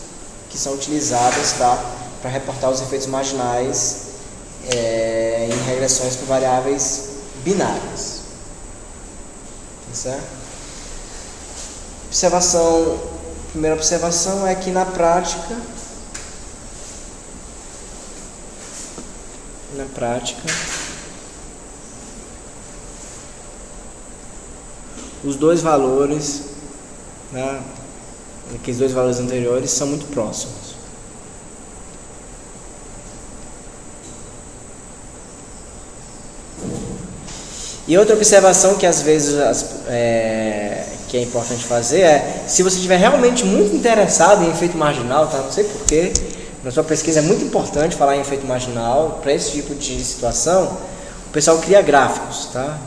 que são utilizadas, tá? Para reportar os efeitos marginais em regressões com variáveis binárias, tá certo? Primeira observação é que na prática, os dois valores, né, aqueles dois valores anteriores são muito próximos. E outra observação que às vezes que é importante fazer é, se você estiver realmente muito interessado em efeito marginal, tá? Não sei porquê, na sua pesquisa é muito importante falar em efeito marginal, para esse tipo de situação, o pessoal cria gráficos, tá?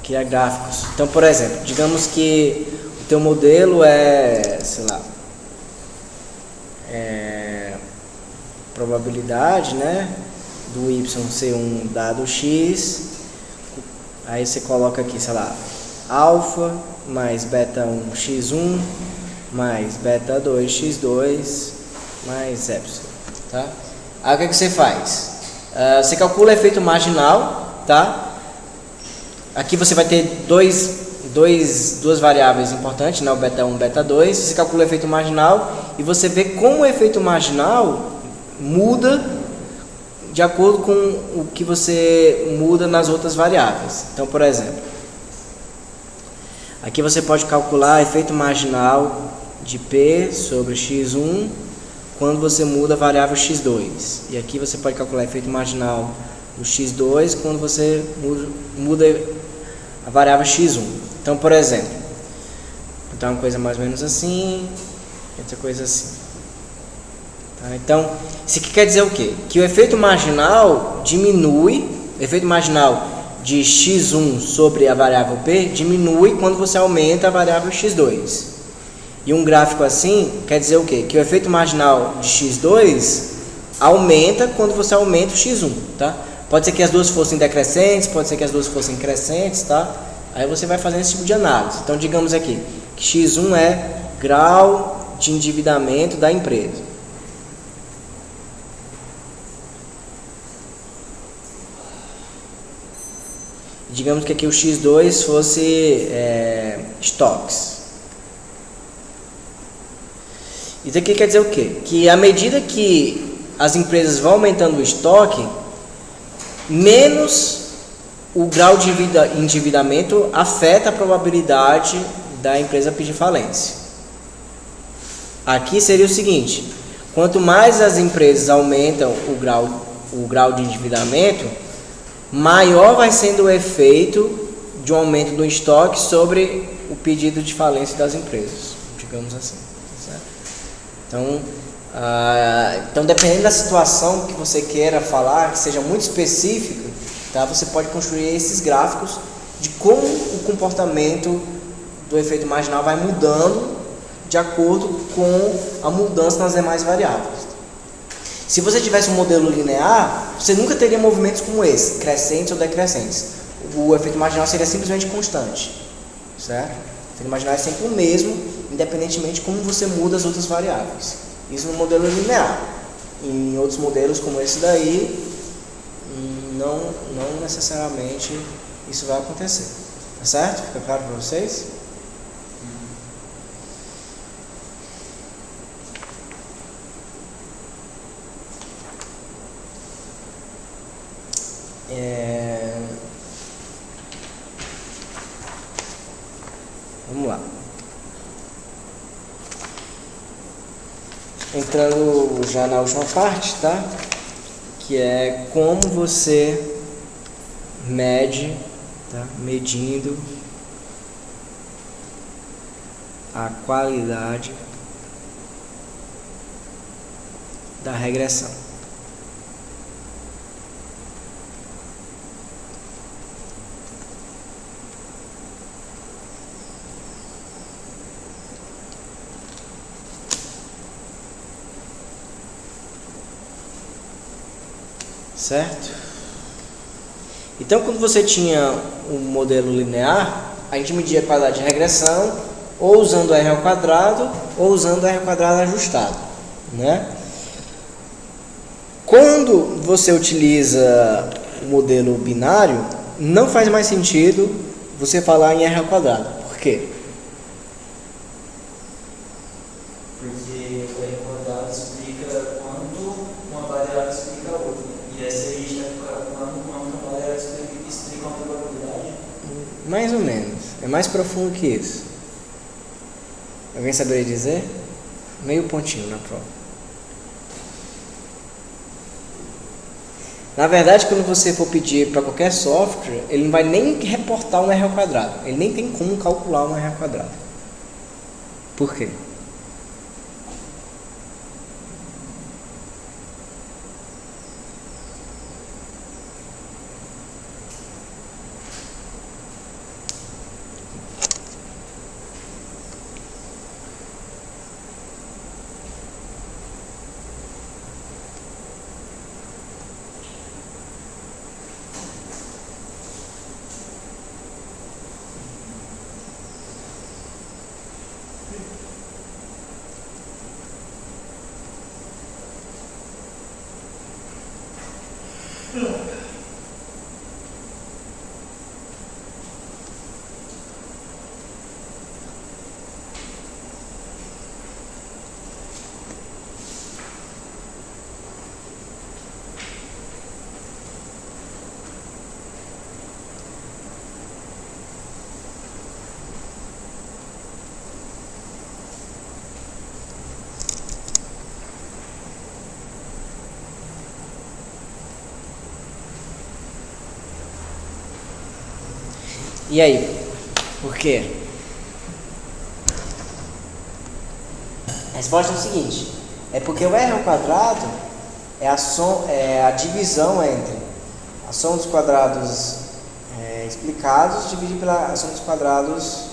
Cria gráficos. Então, por exemplo, digamos que o teu modelo é, sei lá, probabilidade, né, do y ser um dado x. Aí você coloca aqui, sei lá, alfa mais beta 1 x1 mais beta 2 x2 mais epsilon, tá? Aí o que você faz? Você calcula o efeito marginal, tá? Aqui você vai ter duas variáveis importantes, né? O beta 1 e beta 2. Você calcula o efeito marginal e você vê como o efeito marginal muda de acordo com o que você muda nas outras variáveis. Então, por exemplo, aqui você pode calcular efeito marginal de P sobre x1 quando você muda a variável x2. E aqui você pode calcular efeito marginal do x2 quando você muda a variável x1. Então, por exemplo, então uma coisa mais ou menos assim, outra coisa assim. Tá? Então, isso aqui quer dizer o quê? Que o efeito marginal diminui, o efeito marginal de x1 sobre a variável p diminui quando você aumenta a variável x2. E um gráfico assim quer dizer o quê? Que o efeito marginal de x2 aumenta quando você aumenta o x1, tá? Pode ser que as duas fossem decrescentes, pode ser que as duas fossem crescentes, tá? Aí você vai fazendo esse tipo de análise. Então, digamos aqui que x1 é grau de endividamento da empresa. Digamos que aqui o x2 fosse estoques. Isso aqui quer dizer o quê? Que à medida que as empresas vão aumentando o estoque, menos o grau de endividamento afeta a probabilidade da empresa pedir falência. Aqui seria o seguinte: quanto mais as empresas aumentam o grau de endividamento, maior vai sendo o efeito de um aumento do estoque sobre o pedido de falência das empresas, digamos assim. Certo? Então, dependendo da situação que você queira falar, que seja muito específica, tá? Você pode construir esses gráficos de como o comportamento do efeito marginal vai mudando de acordo com a mudança nas demais variáveis. Se você tivesse um modelo linear, você nunca teria movimentos como esse, crescentes ou decrescentes. O efeito marginal seria simplesmente constante, certo? O efeito marginal é sempre o mesmo, independentemente de como você muda as outras variáveis. Isso no modelo linear. Em outros modelos como esse daí, não necessariamente isso vai acontecer. Tá certo? Fica claro para vocês? Vamos lá. Entrando já na última parte, tá? Que é como você mede, tá? Medindo a qualidade da regressão. Certo? Então, quando você tinha um modelo linear, a gente media a qualidade de regressão ou usando R ao quadrado ou usando R ao quadrado ajustado, né? Quando você utiliza o modelo binário, não faz mais sentido você falar em R ao quadrado. Por quê? Porque o R quadrado explica quanto uma variável explica a outra. E essa aí já fica quando uma variável explica uma probabilidade. Mais ou menos. É mais profundo que isso. Alguém saberia dizer? Meio pontinho na prova. Na verdade, quando você for pedir para qualquer software, ele não vai nem reportar um R ao quadrado. Ele nem tem como calcular um R ao quadrado. Por quê? E aí? Por quê? A resposta é o seguinte: É porque o R ao quadrado é a divisão entre a soma dos quadrados explicados dividido pela soma dos quadrados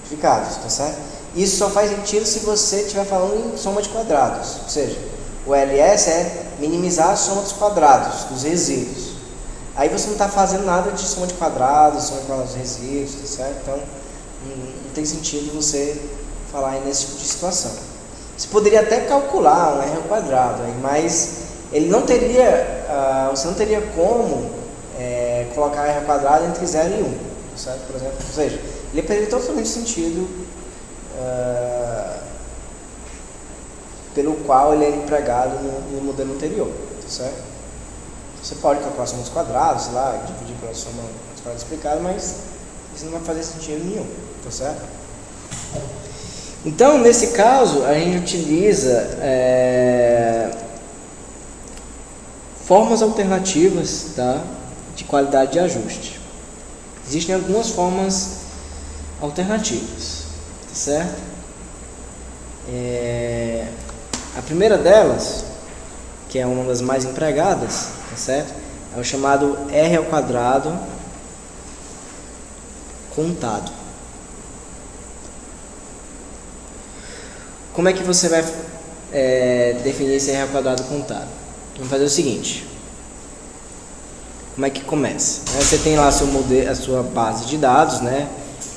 explicados, tá certo? Isso só faz sentido se você estiver falando em soma de quadrados, ou seja, o LS é minimizar a soma dos quadrados, dos resíduos. Aí você não está fazendo nada de soma de quadrados resíduos, tá certo? Então não tem sentido você falar aí nesse tipo de situação. Você poderia até calcular um R ao quadrado, mas ele não teria, você não teria como colocar R ao quadrado entre 0 e 1, tá certo? Por exemplo, ou seja, ele perderia totalmente sentido pelo qual ele é empregado no modelo anterior, tá certo? Você pode calcular a soma dos quadrados, sei lá, dividir pela soma dos quadrados explicada, mas isso não vai fazer sentido nenhum, tá certo? Então, nesse caso, a gente utiliza formas alternativas, tá, de qualidade de ajuste. Existem algumas formas alternativas, tá certo? A primeira delas, que é uma das mais empregadas, tá certo? É o chamado R ao quadrado contado. Como é que você vai definir esse R ao quadrado contado? Vamos fazer o seguinte. Como é que começa? Você tem lá a sua base de dados, né?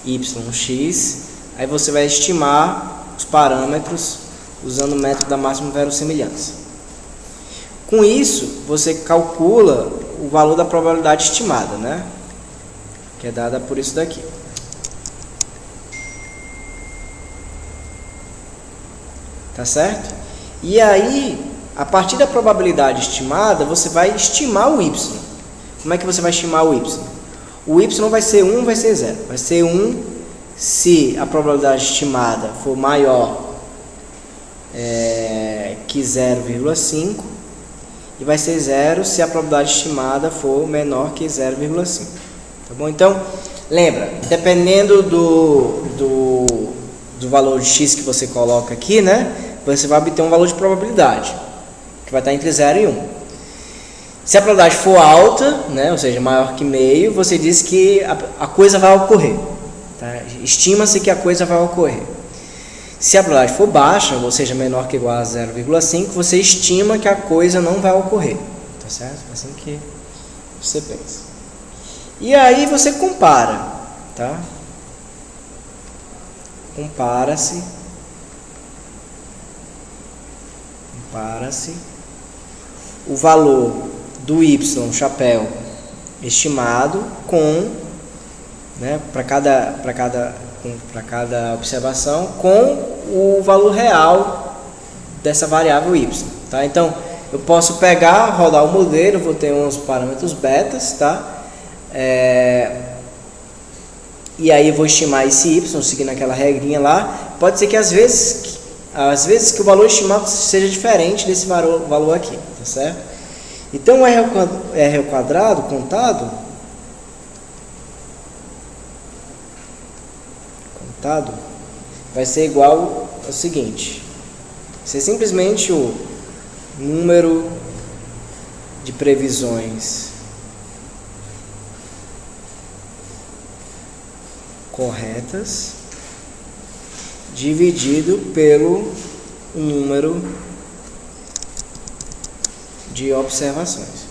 YX. Aí você vai estimar os parâmetros usando o método da máxima verossimilhança. Com isso, você calcula o valor da probabilidade estimada, né? Que é dada por isso daqui. Tá certo? E aí, a partir da probabilidade estimada, você vai estimar o Y. Como é que você vai estimar o Y? O Y vai ser 1, vai ser 0. Vai ser 1 se a probabilidade estimada for maior que 0,5 e vai ser 0 se a probabilidade estimada for menor que 0,5. Tá bom? Então, lembra, dependendo do valor de x que você coloca aqui, né, você vai obter um valor de probabilidade, que vai estar entre 0 e 1. Se a probabilidade for alta, né, ou seja, maior que meio, você diz que a coisa vai ocorrer. Tá? Estima-se que a coisa vai ocorrer. Se a probabilidade for baixa, ou seja, menor que ou igual a 0,5, você estima que a coisa não vai ocorrer. Tá certo? É assim que você pensa. E aí você compara, tá? Compara-se o valor do Y chapéu estimado com, né, para cada observação, com o valor real dessa variável Y, tá? Então, eu posso pegar, rodar o modelo, vou ter uns parâmetros betas, tá? E aí eu vou estimar esse Y, seguindo aquela regrinha lá. Pode ser que às vezes que o valor estimado seja diferente desse valor aqui, tá certo? Então, o R ao quadrado contado vai ser igual ao seguinte: ser simplesmente o número de previsões corretas dividido pelo número de observações.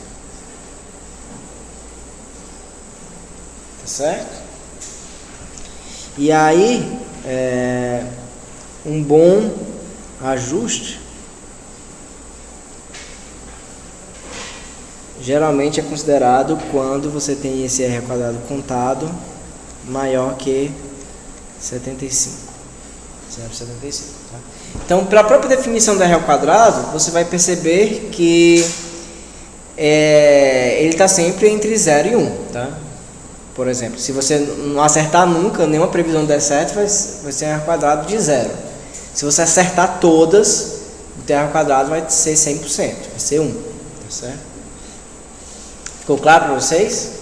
Tá certo? E aí, um bom ajuste geralmente é considerado quando você tem esse R ao quadrado contado maior que 0,75. Tá? Então, pela própria definição do R ao quadrado, você vai perceber que ele está sempre entre 0 e 1. Tá? Por exemplo, se você não acertar nunca, nenhuma previsão der certo, vai ser R ao quadrado de 0. Se você acertar todas, o R ao quadrado vai ser 100%, vai ser 1. Tá certo? Ficou claro para vocês?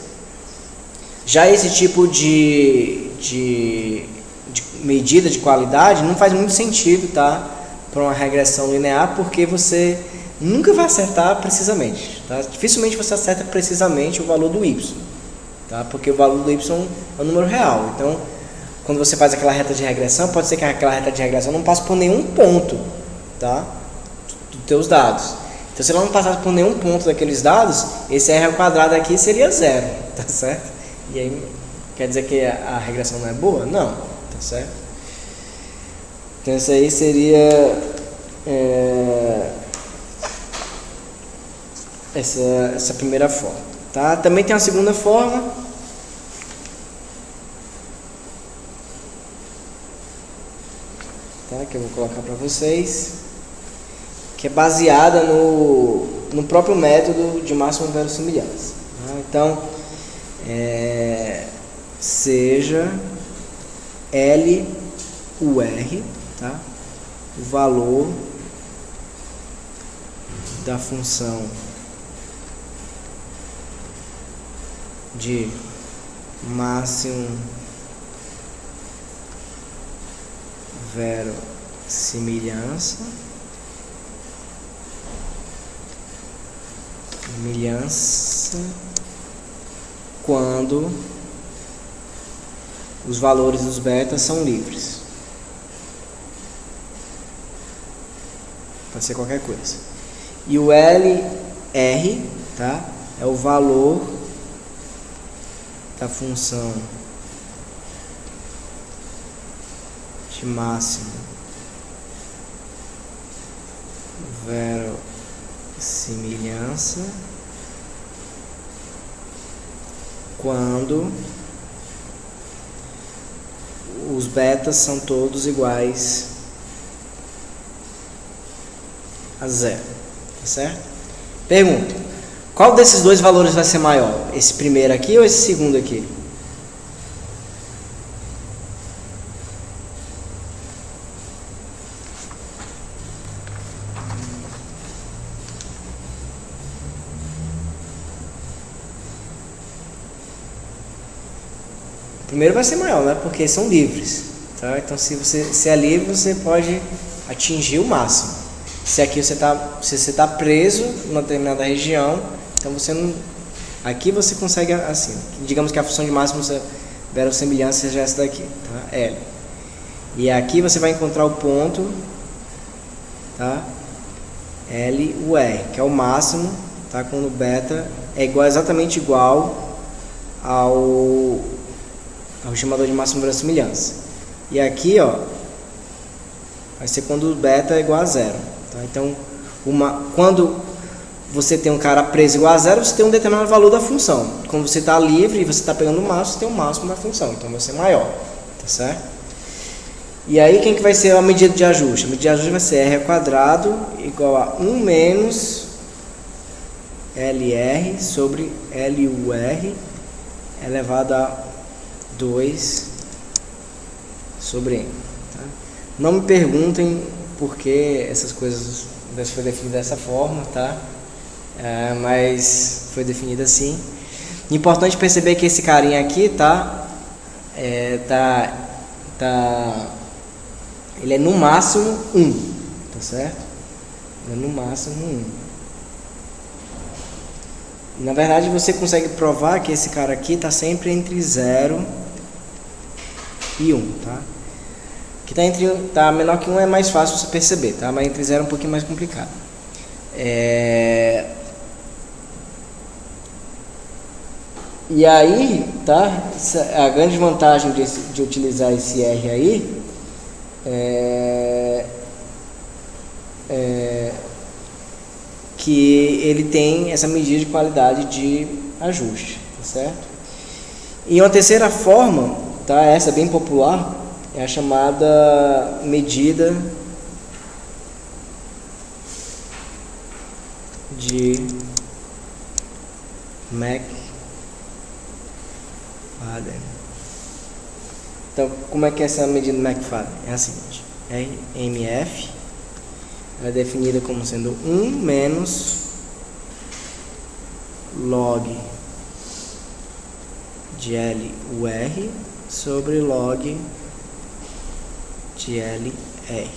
Já esse tipo de medida de qualidade não faz muito sentido, tá? para uma regressão linear, porque você nunca vai acertar precisamente, tá? Dificilmente você acerta precisamente o valor do y, tá? Porque o valor do y é um número real. Então, quando você faz aquela reta de regressão, pode ser que aquela reta de regressão não passe por nenhum ponto, tá? Dos teus dados. Então, se ela não passasse por nenhum ponto daqueles dados, esse r ao quadrado aqui seria 0, tá certo? E aí, quer dizer que a regressão não é boa? Não, tá certo? Então, isso aí seria essa primeira forma, tá? Também tem uma segunda forma, tá? Que eu vou colocar para vocês, que é baseada no próprio método de máxima verossimilhança, tá? Então, seja L u R, tá? O valor da função de máximo verossimilhança quando os valores dos betas são livres. Pode ser qualquer coisa. E o LR, tá? É o valor da função de máximo verossimilhança quando os betas são todos iguais a 0, tá certo? Pergunta: qual desses dois valores vai ser maior? Esse primeiro aqui ou esse segundo aqui? O primeiro vai ser maior, né? Porque são livres, tá? Então, se é livre, você pode atingir o máximo. Se aqui você está preso numa determinada região, então você não. Aqui você consegue assim. Digamos que a função de máximo verossimilhança seja essa daqui, tá? L. E aqui você vai encontrar o ponto, tá? L u R, que é o máximo, tá? Quando o beta é exatamente igual ao estimador de máxima verossimilhança. E aqui, ó, vai ser quando o beta é igual a 0. Tá? Então, quando você tem um cara preso igual a 0, você tem um determinado valor da função. Quando você está livre e você está pegando o máximo, você tem o máximo da função. Então, vai ser maior. Tá certo? E aí, quem que vai ser a medida de ajuste? A medida de ajuste vai ser r ao quadrado igual a 1 menos LR sobre LUR elevado a 2 sobre N. Tá? Não me perguntem por que essas coisas foi definida dessa forma, tá? Mas foi definida assim. Importante perceber que esse carinha aqui, tá? Ele é no máximo 1, tá certo? Ele é no máximo 1. Na verdade, você consegue provar que esse cara aqui está sempre entre 0 e 1, tá? Que tá menor que 1 é mais fácil você perceber, tá? Mas entre 0 é um pouquinho mais complicado. E aí, tá? A grande vantagem de utilizar esse R aí que ele tem essa medida de qualidade de ajuste, tá certo? E uma terceira forma, tá? Essa bem popular, é a chamada medida de McFadden. Então, como é que é essa medida de McFadden? É a seguinte: MF é definida como sendo 1 menos log de LUR sobre log de LR.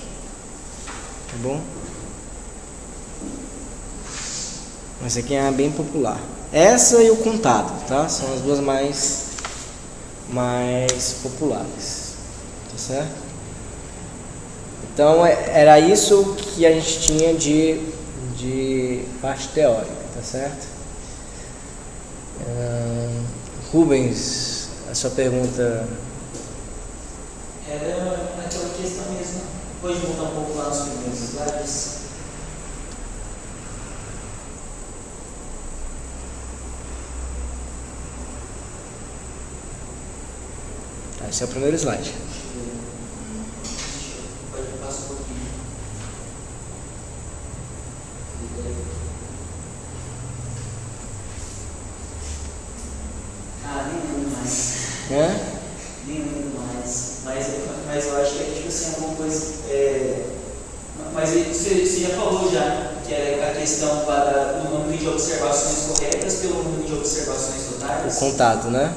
tá bom? Essa aqui é bem popular. Essa e o contado, tá? São as duas mais populares, tá certo? Então era isso que a gente tinha de parte teórica, tá certo? Rubens, a sua pergunta. Era aquela questão mesmo. Pode voltar um pouco lá nos primeiros slides? Esse é o primeiro slide. Pode passar um pouquinho. Nem lembro mais. Nem lembro mais. Mas eu acho que é tipo assim, alguma coisa. Mas você já falou já que era a questão para o número de observações corretas pelo número de observações totais. O contado, né?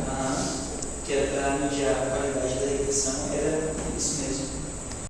Que era para medir a qualidade da regressão.